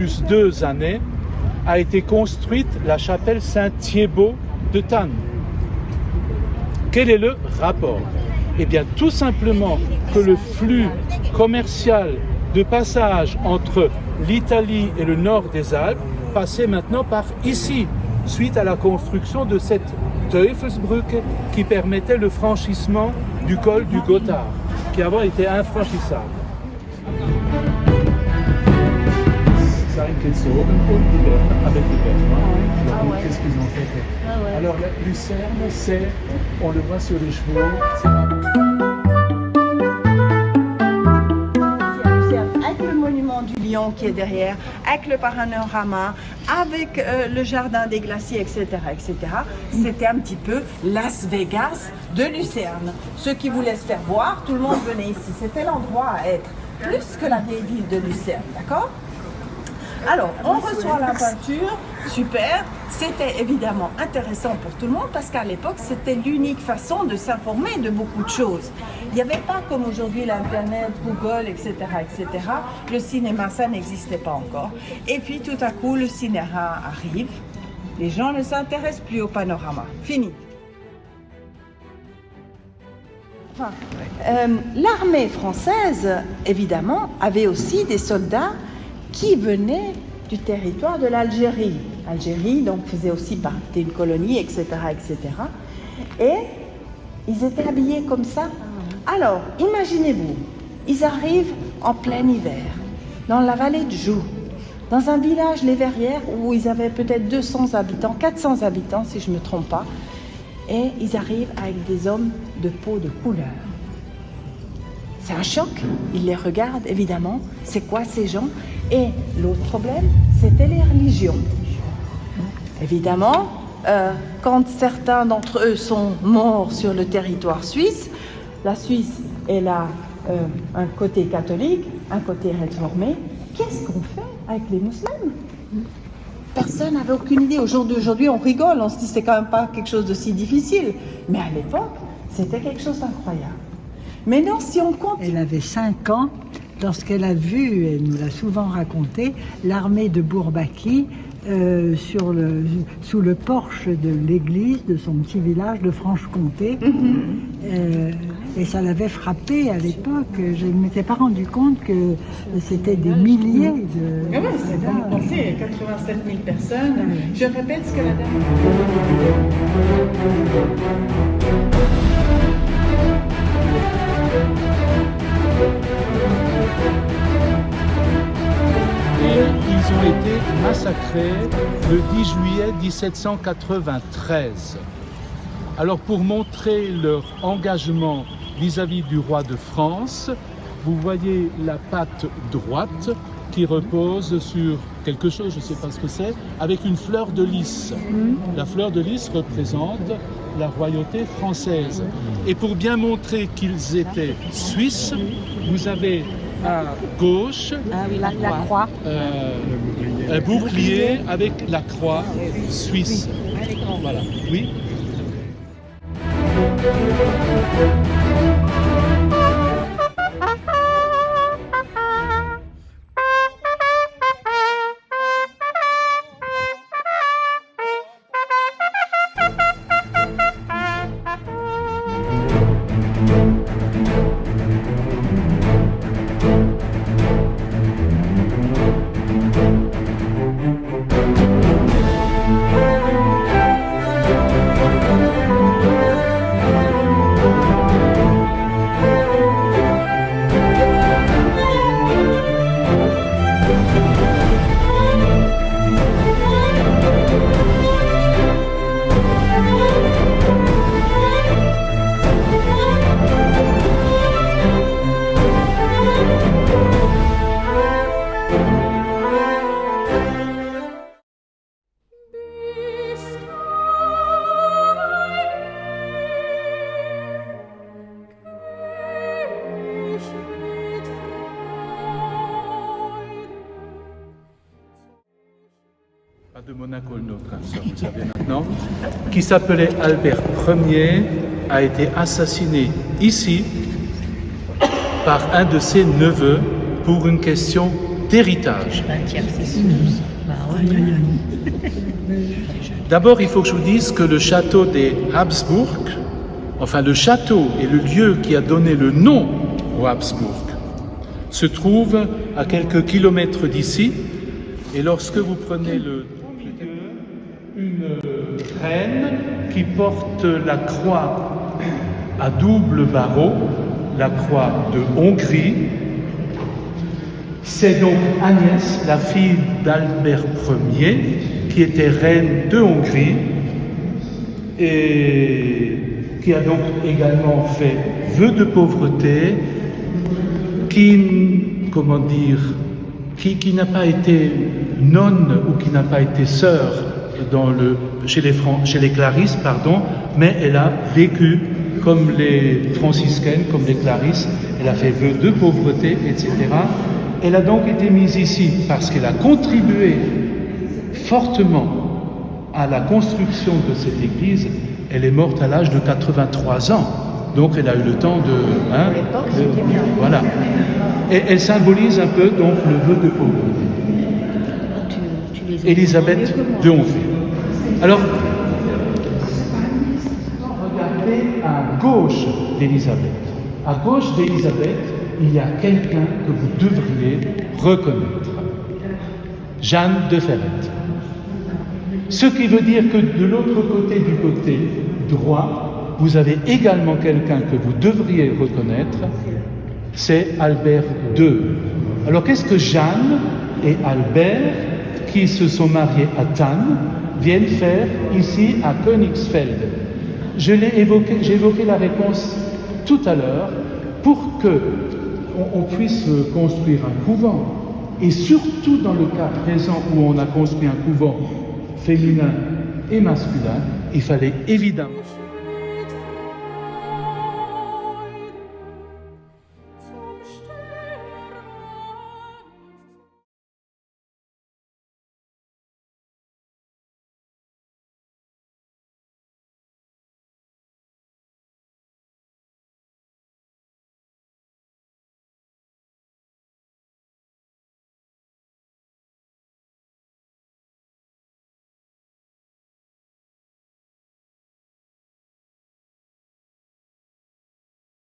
plus 2 années, a été construite la chapelle Saint-Thiébaut de Thann. Quel est le rapport? Eh bien, tout simplement que le flux commercial de passage entre l'Italie et le nord des Alpes passait maintenant par ici, suite à la construction de cette Teufelsbrücke qui permettait le franchissement du col du Gothard, qui avant était infranchissable. Avec les berges. Qu'est-ce qu'ils ont fait? Alors, la lucerne, c'est, on le voit sur les chevaux. Avec le monument du lion qui est derrière, avec le panorama, avec le jardin des glaciers, etc., etc. C'était un petit peu Las Vegas de Lucerne. Ceux qui voulaient se faire voir, tout le monde venait ici. C'était l'endroit à être, plus que la vieille ville de Lucerne, d'accord? Alors, on reçoit la peinture, super. C'était évidemment intéressant pour tout le monde parce qu'à l'époque, c'était l'unique façon de s'informer de beaucoup de choses. Il n'y avait pas comme aujourd'hui l'Internet, Google, etc., etc. Le cinéma, ça n'existait pas encore. Et puis tout à coup, le cinéma arrive. Les gens ne s'intéressent plus au panorama. Fini. L'armée française, évidemment, avait aussi des soldats qui venaient du territoire de l'Algérie. L'Algérie, donc, faisait aussi partie d'une colonie, etc., etc. Et ils étaient habillés comme ça. Alors, imaginez-vous, ils arrivent en plein hiver, dans la vallée de Joux, dans un village, les Verrières, où ils avaient peut-être 200 habitants, 400 habitants, si je ne me trompe pas. Et ils arrivent avec des hommes de peau de couleur. C'est un choc, ils les regardent, évidemment. C'est quoi ces gens? Et l'autre problème, c'était les religions. Évidemment, quand certains d'entre eux sont morts sur le territoire suisse, la Suisse, elle a un côté catholique, un côté réformé. Qu'est-ce qu'on fait avec les musulmans? Personne n'avait aucune idée. Aujourd'hui, on rigole, on se dit c'est quand même pas quelque chose de si difficile. Mais à l'époque, c'était quelque chose d'incroyable. Mais non, si on compte... Elle avait 5 ans lorsqu'elle a vu, elle nous l'a souvent raconté, l'armée de Bourbaki sous le porche de l'église de son petit village de Franche-Comté. Et ça l'avait frappée à l'époque. Je ne m'étais pas rendu compte que c'était des milliers de... Ah oui, c'est dingue. Pensez, 87 000 personnes. Je répète ce que la dame... Et ils ont été massacrés le 10 juillet 1793. Alors pour montrer leur engagement vis-à-vis du roi de France, vous voyez la patte droite qui repose sur quelque chose, je ne sais pas ce que c'est, avec une fleur de lys. La fleur de lys représente la royauté française. Et pour bien montrer qu'ils étaient suisses, vous avez à gauche la croix. Un bouclier avec la croix suisse. Voilà. Oui. De Monaco, le nôtre, ça vous le savez maintenant, qui s'appelait Albert Ier, a été assassiné ici par un de ses neveux pour une question d'héritage. Aïe, aïe, aïe. D'abord, il faut que je vous dise que le château des Habsbourg, enfin le château et le lieu qui a donné le nom aux Habsbourg, se trouve à quelques kilomètres d'ici. Et lorsque vous prenez une reine qui porte la croix à double barreau, la croix de Hongrie, c'est donc Agnès, la fille d'Albert Ier, qui était reine de Hongrie et qui a donc également fait vœu de pauvreté, qui n'a pas été nonne ou qui n'a pas été sœur chez les Clarisses, mais elle a vécu comme les franciscaines, comme les Clarisses. Elle a fait vœu de pauvreté, etc. Elle a donc été mise ici parce qu'elle a contribué fortement à la construction de cette église. Elle est morte à l'âge de 83 ans, donc elle a eu le temps voilà. Et elle symbolise un peu donc le vœu de pauvreté. Élisabeth de Hongrie. Alors, regardez à gauche d'Élisabeth. À gauche d'Élisabeth, il y a quelqu'un que vous devriez reconnaître. Jeanne de Ferrette. Ce qui veut dire que de l'autre côté, du côté droit, vous avez également quelqu'un que vous devriez reconnaître, c'est Albert II. Alors qu'est-ce que Jeanne et Albert, qui se sont mariés à Thann, viennent faire ici à Königsfeld? J'ai évoqué la réponse tout à l'heure. Pour que on puisse construire un couvent, et surtout dans le cas présent où on a construit un couvent féminin et masculin, il fallait évidemment